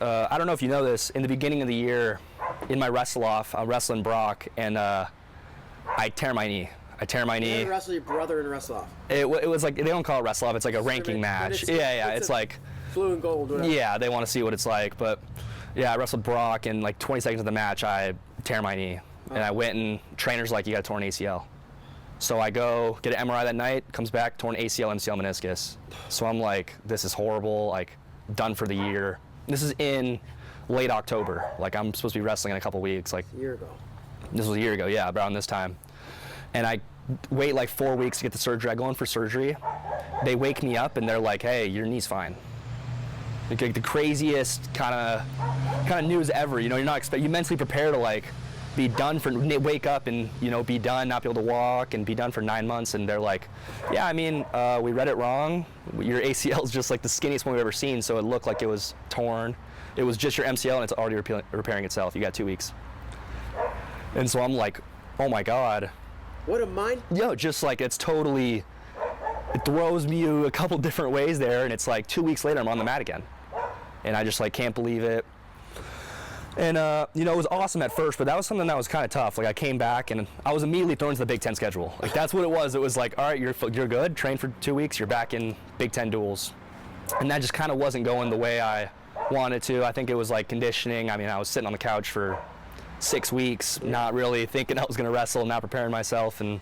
I don't know if you know this, in the beginning of the year, in my wrestle-off, I'm wrestling Brock, and I tear my knee. I tear my knee. You wrestle your brother in a wrestle-off. It was like, they don't call it wrestle-off, it's like a ranking match. It's like blue and gold, whatever. Yeah, they want to see what it's like, but yeah, I wrestled Brock, and like 20 seconds of the match, I tear my knee. And I went, and trainer's like, you got a torn ACL. So I go get an MRI that night, comes back, torn ACL, MCL, meniscus. So I'm like, this is horrible, like, done for the year. This is in late October. Like, I'm supposed to be wrestling in a couple weeks. Like, a year ago. This was a year ago, yeah, around this time. And I wait like 4 weeks to get the surgery. I go in for surgery. They wake me up and they're like, hey, your knee's fine. Like the craziest kind of news ever. You know, you're not you mentally prepare to like be done for, wake up and, you know, be done, not be able to walk and be done for 9 months. And they're like, yeah, I mean, we read it wrong. Your ACL is just like the skinniest one we've ever seen. So it looked like it was torn. It was just your MCL and it's already repairing itself. You got 2 weeks. And so I'm like, oh my God. What a mind. Yo, just like it's totally, it throws me a couple different ways there. And it's like 2 weeks later, I'm on the mat again. And I just like can't believe it. And, you know, it was awesome at first, but that was something that was kind of tough. Like, I came back, and I was immediately thrown to the Big Ten schedule. Like, that's what it was. It was like, all right, you're good, train for 2 weeks, you're back in Big Ten duels. And that just kind of wasn't going the way I wanted to. I think it was, like, conditioning. I mean, I was sitting on the couch for 6 weeks, not really thinking I was going to wrestle, not preparing myself, and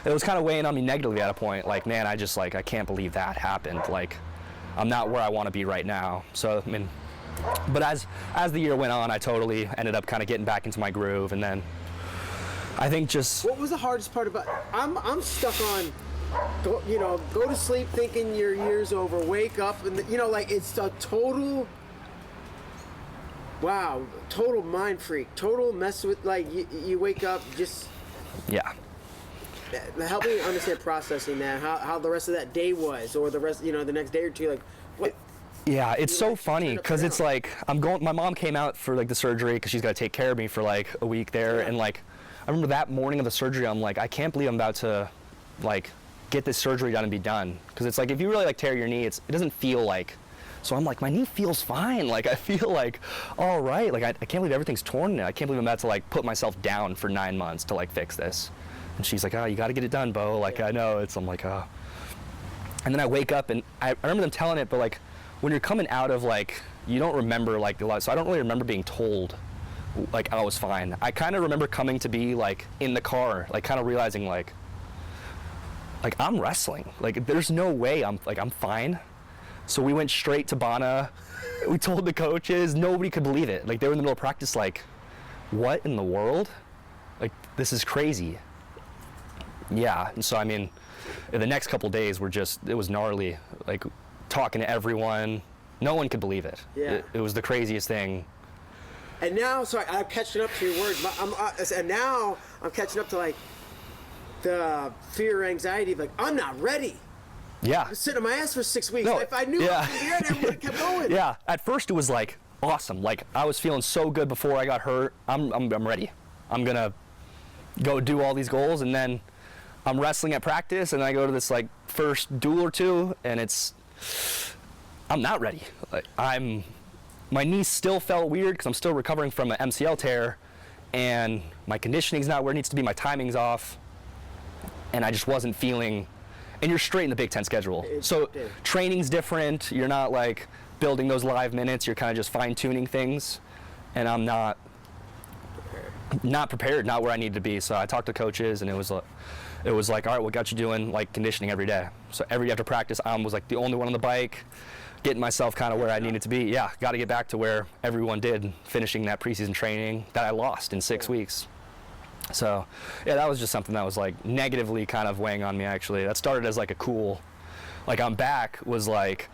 it was kind of weighing on me negatively at a point. Like, man, I can't believe that happened. Like, I'm not where I want to be right now. So, I mean, but as the year went on, I totally ended up kind of getting back into my groove, and then I think just... What was the hardest part about... I'm stuck on, go to sleep thinking your year's over, wake up, and, you know, like, it's a total... Wow, total mind freak, total mess with, like, you wake up just... Yeah. Help me understand processing that, how the rest of that day was, or the rest, you know, the next day or two, like, what... Yeah, it's so funny because it's like my mom came out for like the surgery because she's got to take care of me for like a week there, and like I remember that morning of the surgery, I'm like, I can't believe I'm about to like get this surgery done and be done, because it's like if you really like tear your knee, it doesn't feel like, so I'm like, my knee feels fine, like I feel like all right, like I can't believe everything's torn now. I can't believe I'm about to like put myself down for 9 months to like fix this. And she's like, oh, you got to get it done, Beau. Like, I know. I'm like, oh. And then I wake up, and I remember them telling it, but like when you're coming out of like, you don't remember like a lot, so I don't really remember being told like I was fine. I kind of remember coming to be like in the car, like kind of realizing like I'm wrestling. Like there's no way I'm fine. So we went straight to Bana. We told the coaches, nobody could believe it. Like they were in the middle of practice like, what in the world? Like this is crazy. Yeah, and so I mean, the next couple days were just, it was gnarly. Like talking to everyone, no one could believe it. Yeah. It was the craziest thing. And now, sorry, I'm catching up to your words. And now I'm catching up to like the fear or anxiety of like, I'm not ready. Yeah. I was sitting on my ass for 6 weeks. No, if I knew I was ready, I would have kept going. Yeah. At first it was like awesome. Like I was feeling so good before I got hurt. I'm ready. I'm gonna go do all these goals, and then I'm wrestling at practice, and I go to this like first duel or two, and I'm not ready. Like my knee still felt weird because I'm still recovering from an MCL tear, and my conditioning's not where it needs to be, my timing's off, and I just wasn't feeling, and you're straight in the Big Ten schedule. So training's different, you're not like building those live minutes, you're kind of just fine-tuning things, and I'm not prepared, not where I need to be. So I talked to coaches, and it was like, all right, what got you doing like conditioning every day? So every day after practice, I was like the only one on the bike, getting myself kind of where I needed to be. Yeah, got to get back to where everyone did, finishing that preseason training that I lost in 6 weeks. So yeah, that was just something that was like negatively kind of weighing on me actually. That started as like a cool, like I'm back, was like,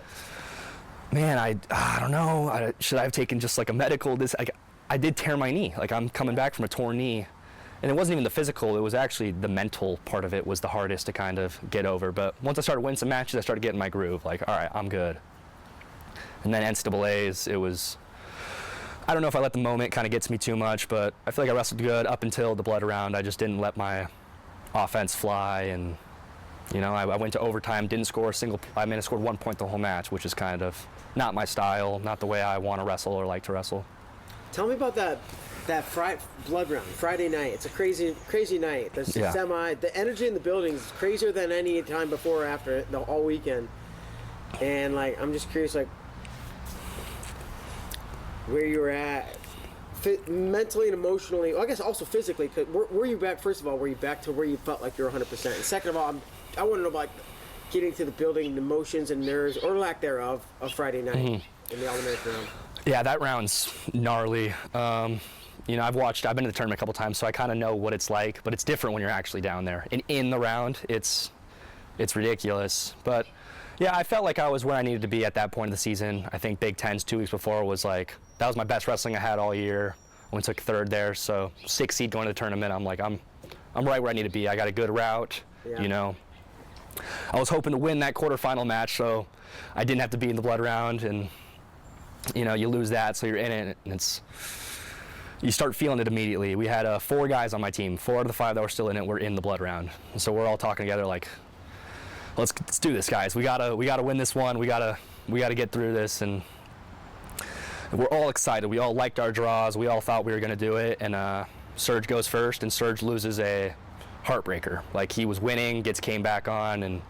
man, I don't know, should I have taken just like a medical, I did tear my knee. Like I'm coming back from a torn knee. And it wasn't even the physical, it was actually the mental part of it was the hardest to kind of get over. But once I started winning some matches, I started getting my groove. Like, all right, I'm good. And then NCAAs, it was, I don't know if I let the moment kind of get to me too much, but I feel like I wrestled good up until the blood round. I just didn't let my offense fly, and You know, I went to overtime, didn't score a single. I mean, I scored 1 point the whole match, which is kind of not my style, not the way I want to wrestle or like to wrestle. Tell me about that blood round Friday night. It's a crazy night. There's the semi. The energy in the building is crazier than any time before or after it, all weekend. And like, I'm just curious, like, where you were at, mentally and emotionally. Well, I guess also physically. Cause were you back? First of all, were you back to where you felt like you were 100%? And second of all, I want to know about getting to the building, the emotions and nerves or lack thereof of Friday night in the All-American round. Yeah, that round's gnarly. You know, I've been to the tournament a couple times, so I kind of know what it's like, but it's different when you're actually down there. And in the round, it's ridiculous. But yeah, I felt like I was where I needed to be at that point of the season. I think Big Ten's 2 weeks before was like, that was my best wrestling I had all year. I went took third there, so 6th seed going to the tournament. I'm like, I'm right where I need to be. I got a good route, you know. I was hoping to win that quarterfinal match, so I didn't have to be in the blood round. And you know, you lose that, so you're in it, and you start feeling it immediately. We had 4 guys on my team. 4 out of the 5 that were still in it were in the blood round. And so we're all talking together like, let's do this, guys. We gotta win this one. We gotta get through this. And we're all excited. We all liked our draws. We all thought we were gonna do it. And Serge goes first, and Serge loses a heartbreaker. Like, he was winning, came back on, and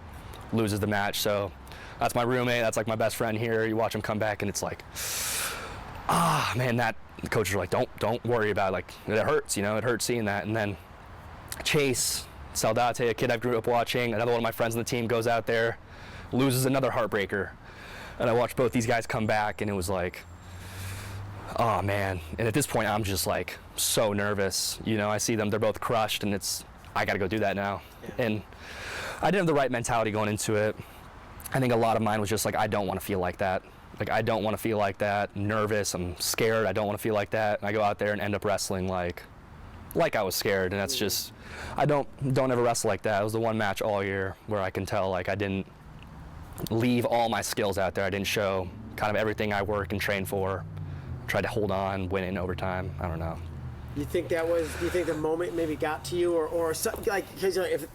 loses the match. So that's my roommate. That's like my best friend here. You watch him come back, and it's like, man, the coaches are like, don't worry about it. Like, it hurts, you know, it hurts seeing that. And then Chase Saldate, a kid I grew up watching, another one of my friends on the team, goes out there, loses another heartbreaker. And I watched both these guys come back, and it was like, oh man. And at this point, I'm just like so nervous. You know, I see them, they're both crushed, and I gotta go do that now. Yeah. And I didn't have the right mentality going into it. I think a lot of mine was just like, I don't want to feel like that. Like, I don't want to feel like that. Nervous, I'm scared, I don't want to feel like that. And I go out there and end up wrestling like I was scared. And that's just, I don't ever wrestle like that. It was the one match all year where I can tell, like, I didn't leave all my skills out there. I didn't show kind of everything I work and train for. Tried to hold on, win it in overtime. I don't know. Do you think the moment maybe got to you, or something, like, because if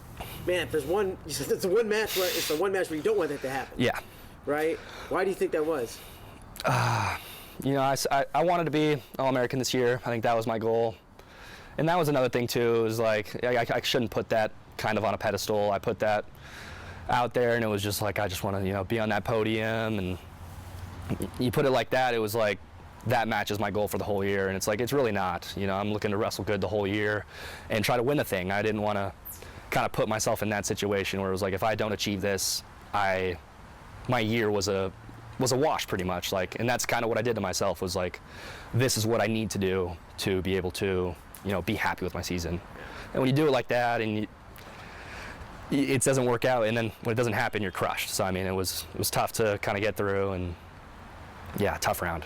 there's one, it's the one match where you don't want that to happen. Yeah. Right? Why do you think that was? You know, I wanted to be All-American this year. I think that was my goal. And that was another thing too, it was like, I shouldn't put that kind of on a pedestal. I put that out there, and it was just like, I just want to, you know, be on that podium. And you put it like that, it was like, that match is my goal for the whole year. And it's like, it's really not. You know, I'm looking to wrestle good the whole year and try to win the thing. I didn't want to kind of put myself in that situation where it was like, if I don't achieve this, my year was a wash pretty much. Like, and that's kind of what I did to myself, was like, this is what I need to do to be able to, you know, be happy with my season. And when you do it like that, and it doesn't work out, and then when it doesn't happen, you're crushed. So I mean, it was tough to kind of get through, and yeah, tough round.